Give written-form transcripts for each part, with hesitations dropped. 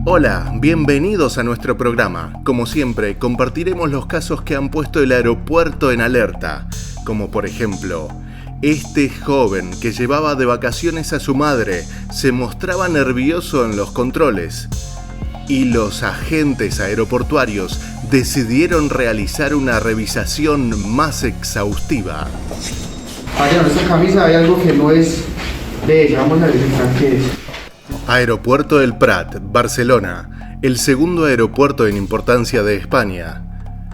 Hola, bienvenidos a nuestro programa. Como siempre, compartiremos los casos que han puesto el aeropuerto en alerta, como por ejemplo, este joven que llevaba de vacaciones a su madre se mostraba nervioso en los controles y los agentes aeroportuarios decidieron realizar una revisación más exhaustiva. En esta camisa hay algo que no es de ella, vamos a verificar qué es. Aeropuerto del Prat, Barcelona, el segundo aeropuerto en importancia de España.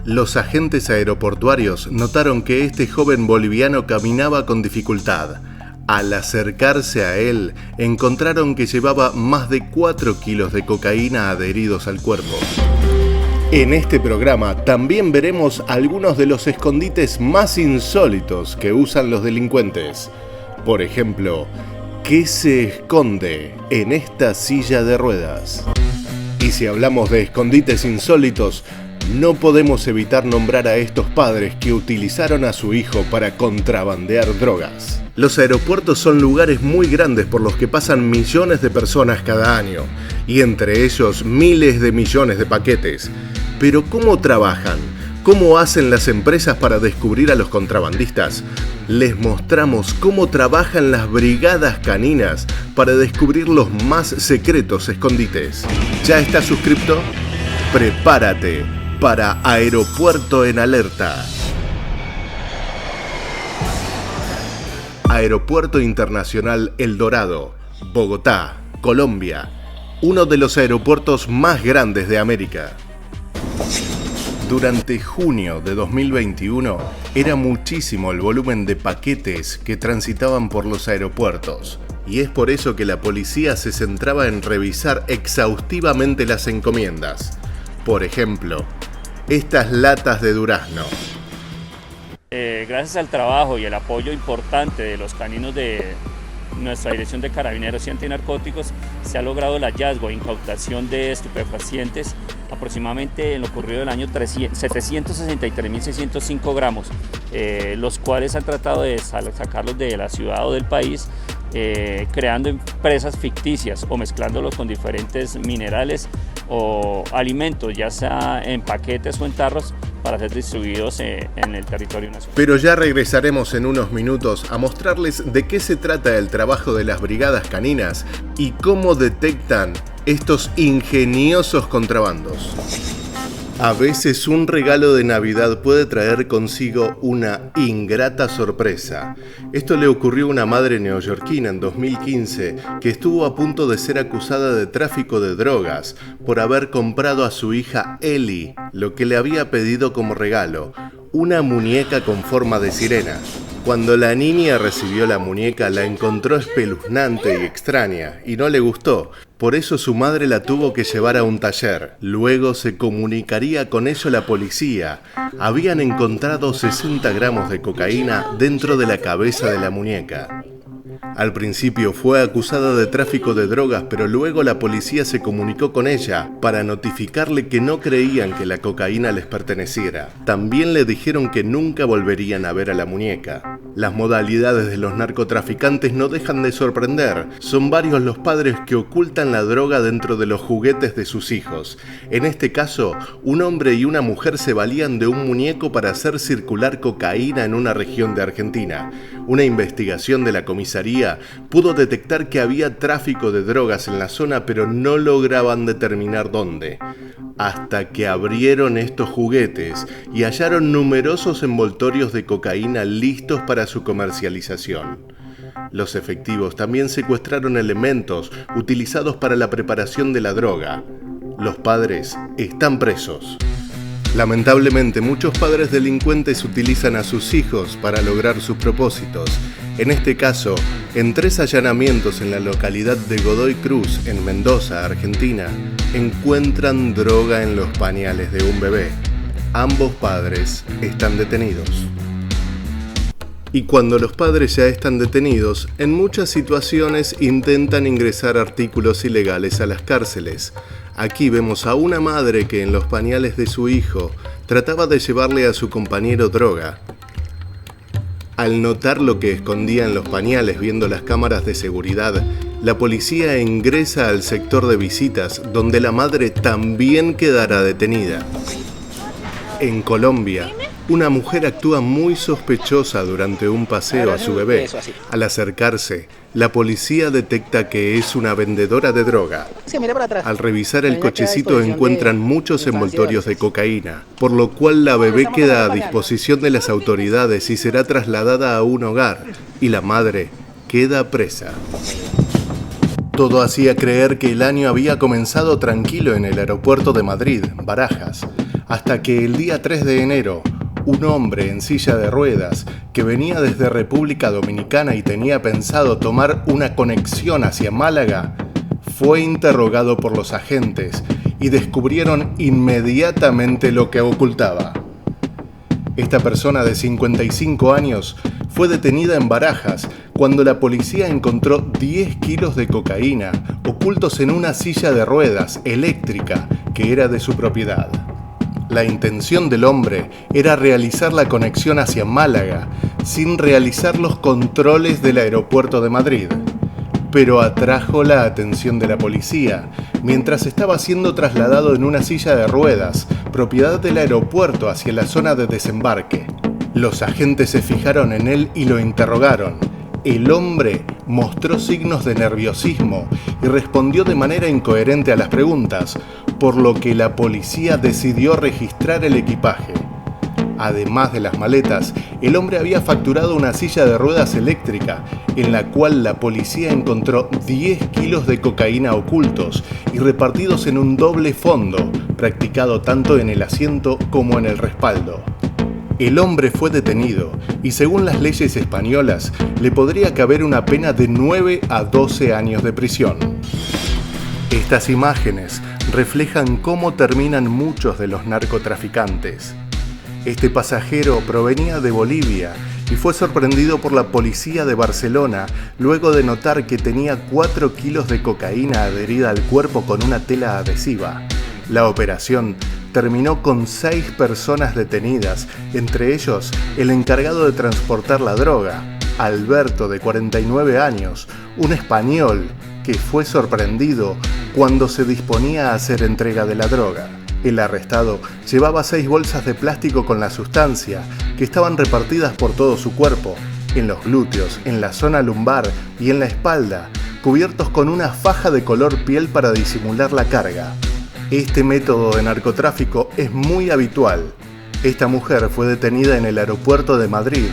Los agentes aeroportuarios notaron que este joven boliviano caminaba con dificultad. Al acercarse a él, encontraron que llevaba más de 4 kilos de cocaína adheridos al cuerpo. En este programa también veremos algunos de los escondites más insólitos que usan los delincuentes. Por ejemplo, ¿qué se esconde en esta silla de ruedas? Y si hablamos de escondites insólitos, no podemos evitar nombrar a estos padres que utilizaron a su hijo para contrabandear drogas. Los aeropuertos son lugares muy grandes por los que pasan millones de personas cada año, y entre ellos miles de millones de paquetes. Pero ¿cómo trabajan? ¿Cómo hacen las empresas para descubrir a los contrabandistas? Les mostramos cómo trabajan las brigadas caninas para descubrir los más secretos escondites. ¿Ya estás suscrito? Prepárate para Aeropuerto en Alerta. Aeropuerto Internacional El Dorado, Bogotá, Colombia, uno de los aeropuertos más grandes de América. Durante junio de 2021 era muchísimo el volumen de paquetes que transitaban por los aeropuertos, y es por eso que la policía se centraba en revisar exhaustivamente las encomiendas. Por ejemplo, estas latas de durazno. Gracias al trabajo y el apoyo importante de los caninos de nuestra Dirección de Carabineros y Antinarcóticos, se ha logrado el hallazgo e incautación de estupefacientes aproximadamente en lo ocurrido del año 763.605 gramos, los cuales han tratado de sacarlos de la ciudad o del país, creando empresas ficticias o mezclándolos con diferentes minerales o alimentos, ya sea en paquetes o en tarros, para ser distribuidos en el territorio nacional. Pero ya regresaremos en unos minutos a mostrarles de qué se trata el trabajo de las brigadas caninas y cómo detectan estos ingeniosos contrabandos. A veces un regalo de Navidad puede traer consigo una ingrata sorpresa. Esto le ocurrió a una madre neoyorquina en 2015 que estuvo a punto de ser acusada de tráfico de drogas por haber comprado a su hija Ellie lo que le había pedido como regalo, una muñeca con forma de sirena. Cuando la niña recibió la muñeca, la encontró espeluznante y extraña, y no le gustó. Por eso su madre la tuvo que llevar a un taller. Luego se comunicaría con ello la policía. Habían encontrado 60 gramos de cocaína dentro de la cabeza de la muñeca. Al principio fue acusada de tráfico de drogas, pero luego la policía se comunicó con ella para notificarle que no creían que la cocaína les perteneciera. También le dijeron que nunca volverían a ver a la muñeca. Las modalidades de los narcotraficantes no dejan de sorprender. Son varios los padres que ocultan la droga dentro de los juguetes de sus hijos. En este caso, un hombre y una mujer se valían de un muñeco para hacer circular cocaína en una región de Argentina. Una investigación de la comisaría pudo detectar que había tráfico de drogas en la zona, pero no lograban determinar dónde. Hasta que abrieron estos juguetes y hallaron numerosos envoltorios de cocaína listos para su comercialización. Los efectivos también secuestraron elementos utilizados para la preparación de la droga. Los padres están presos. Lamentablemente, muchos padres delincuentes utilizan a sus hijos para lograr sus propósitos. En este caso, en 3 allanamientos en la localidad de Godoy Cruz, en Mendoza, Argentina, encuentran droga en los pañales de un bebé. Ambos padres están detenidos. Y cuando los padres ya están detenidos, en muchas situaciones intentan ingresar artículos ilegales a las cárceles. Aquí vemos a una madre que en los pañales de su hijo trataba de llevarle a su compañero droga. Al notar lo que escondía en los pañales viendo las cámaras de seguridad, la policía ingresa al sector de visitas, donde la madre también quedará detenida. En Colombia, una mujer actúa muy sospechosa durante un paseo a su bebé. Al acercarse, la policía detecta que es una vendedora de droga. Al revisar el cochecito encuentran muchos envoltorios de cocaína, por lo cual la bebé queda a disposición de las autoridades y será trasladada a un hogar, y la madre queda presa. Todo hacía creer que el año había comenzado tranquilo en el aeropuerto de Madrid, Barajas, hasta que el día 3 de enero, un hombre en silla de ruedas que venía desde República Dominicana y tenía pensado tomar una conexión hacia Málaga, fue interrogado por los agentes y descubrieron inmediatamente lo que ocultaba. Esta persona de 55 años fue detenida en Barajas cuando la policía encontró 10 kilos de cocaína ocultos en una silla de ruedas eléctrica que era de su propiedad. La intención del hombre era realizar la conexión hacia Málaga sin realizar los controles del aeropuerto de Madrid, pero atrajo la atención de la policía mientras estaba siendo trasladado en una silla de ruedas, propiedad del aeropuerto, hacia la zona de desembarque. Los agentes se fijaron en él y lo interrogaron. El hombre mostró signos de nerviosismo y respondió de manera incoherente a las preguntas, por lo que la policía decidió registrar el equipaje. Además de las maletas, el hombre había facturado una silla de ruedas eléctrica, en la cual la policía encontró 10 kilos de cocaína ocultos y repartidos en un doble fondo, practicado tanto en el asiento como en el respaldo. El hombre fue detenido y, según las leyes españolas, le podría caber una pena de 9 a 12 años de prisión. Estas imágenes reflejan cómo terminan muchos de los narcotraficantes. Este pasajero provenía de Bolivia y fue sorprendido por la policía de Barcelona luego de notar que tenía 4 kilos de cocaína adherida al cuerpo con una tela adhesiva. La operación terminó con 6 personas detenidas, entre ellos el encargado de transportar la droga, Alberto, de 49 años, un español que fue sorprendido cuando se disponía a hacer entrega de la droga. El arrestado llevaba 6 bolsas de plástico con la sustancia, que estaban repartidas por todo su cuerpo, en los glúteos, en la zona lumbar y en la espalda, cubiertos con una faja de color piel para disimular la carga. Este método de narcotráfico es muy habitual. Esta mujer fue detenida en el aeropuerto de Madrid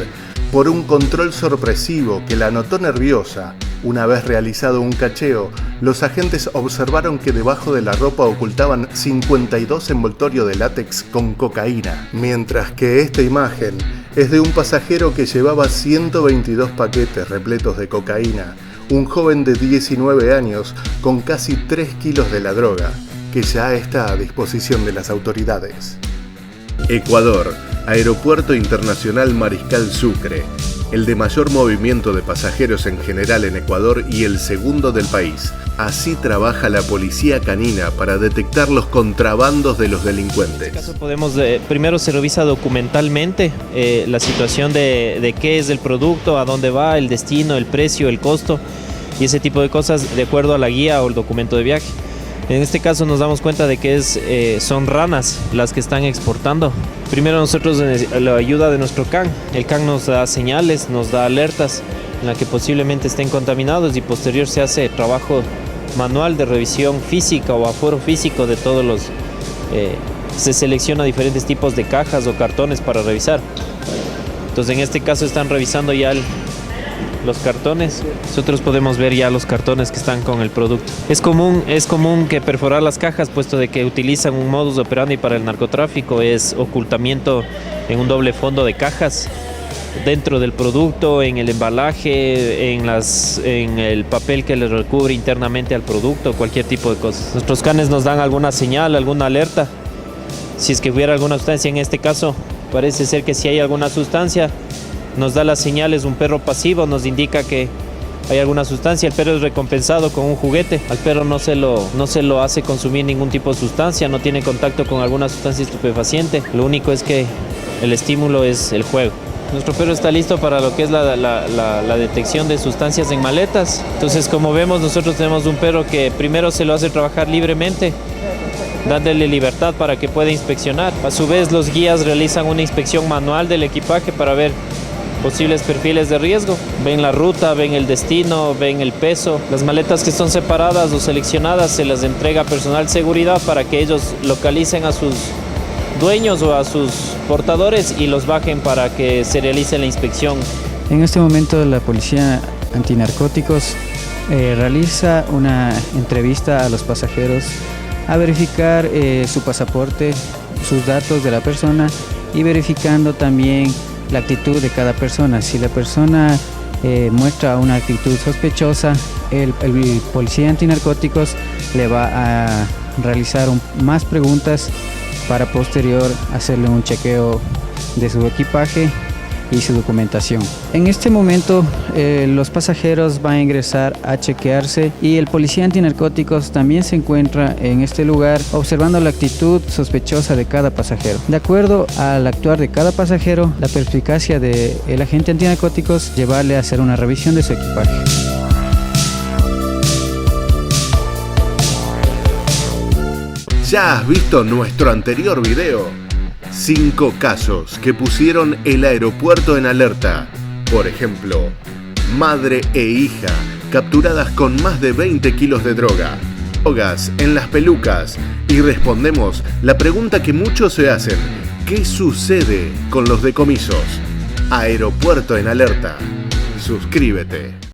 por un control sorpresivo que la notó nerviosa. Una vez realizado un cacheo, los agentes observaron que debajo de la ropa ocultaban 52 envoltorios de látex con cocaína, mientras que esta imagen es de un pasajero que llevaba 122 paquetes repletos de cocaína, un joven de 19 años con casi 3 kilos de la droga, que ya está a disposición de las autoridades. Ecuador, Aeropuerto Internacional Mariscal Sucre, el de mayor movimiento de pasajeros en general en Ecuador y el segundo del país. Así trabaja la policía canina para detectar los contrabandos de los delincuentes. En este caso primero se revisa documentalmente la situación de qué es el producto, a dónde va, el destino, el precio, el costo y ese tipo de cosas de acuerdo a la guía o el documento de viaje. En este caso nos damos cuenta de que son ranas las que están exportando. Primero nosotros, la ayuda de nuestro CAN. El CAN nos da señales, nos da alertas en la que posiblemente estén contaminados y posterior se hace trabajo manual de revisión física o aforo físico de todos los... se selecciona diferentes tipos de cajas o cartones para revisar. Entonces en este caso están revisando ya los cartones. Nosotros podemos ver ya los cartones que están con el producto. Es común que perforar las cajas, puesto de que utilizan un modus operandi para el narcotráfico, es ocultamiento en un doble fondo de cajas dentro del producto, en el embalaje, en el papel que le recubre internamente al producto, cualquier tipo de cosas. Nuestros canes nos dan alguna señal, alguna alerta. Si es que hubiera alguna sustancia, en este caso parece ser que si hay alguna sustancia, nos da las señales. Un perro pasivo nos indica que hay alguna sustancia. El perro es recompensado con un juguete. Al perro no se lo hace consumir ningún tipo de sustancia, no tiene contacto con alguna sustancia estupefaciente. Lo único es que el estímulo es el juego. Nuestro perro está listo para lo que es la detección de sustancias en maletas. Entonces, como vemos, nosotros tenemos un perro que primero se lo hace trabajar libremente, dándole libertad para que pueda inspeccionar. A su vez, los guías realizan una inspección manual del equipaje para ver posibles perfiles de riesgo. Ven la ruta, ven el destino, ven el peso. Las maletas que son separadas o seleccionadas se las entrega a personal de seguridad para que ellos localicen a sus dueños o a sus portadores y los bajen para que se realice la inspección. En este momento la Policía Antinarcóticos realiza una entrevista a los pasajeros a verificar su pasaporte, sus datos de la persona y verificando también la actitud de cada persona. Si la persona muestra una actitud sospechosa, el Policía Antinarcóticos le va a realizar más preguntas para posterior hacerle un chequeo de su equipaje y su documentación. En este momento los pasajeros van a ingresar a chequearse y el policía antinarcóticos también se encuentra en este lugar observando la actitud sospechosa de cada pasajero. De acuerdo al actuar de cada pasajero, la perspicacia del agente antinarcóticos llevarle a hacer una revisión de su equipaje. ¿Ya has visto nuestro anterior video? 5 casos que pusieron el aeropuerto en alerta. Por ejemplo, madre e hija capturadas con más de 20 kilos de drogas en las pelucas. Y respondemos la pregunta que muchos se hacen: ¿qué sucede con los decomisos? Aeropuerto en alerta. Suscríbete.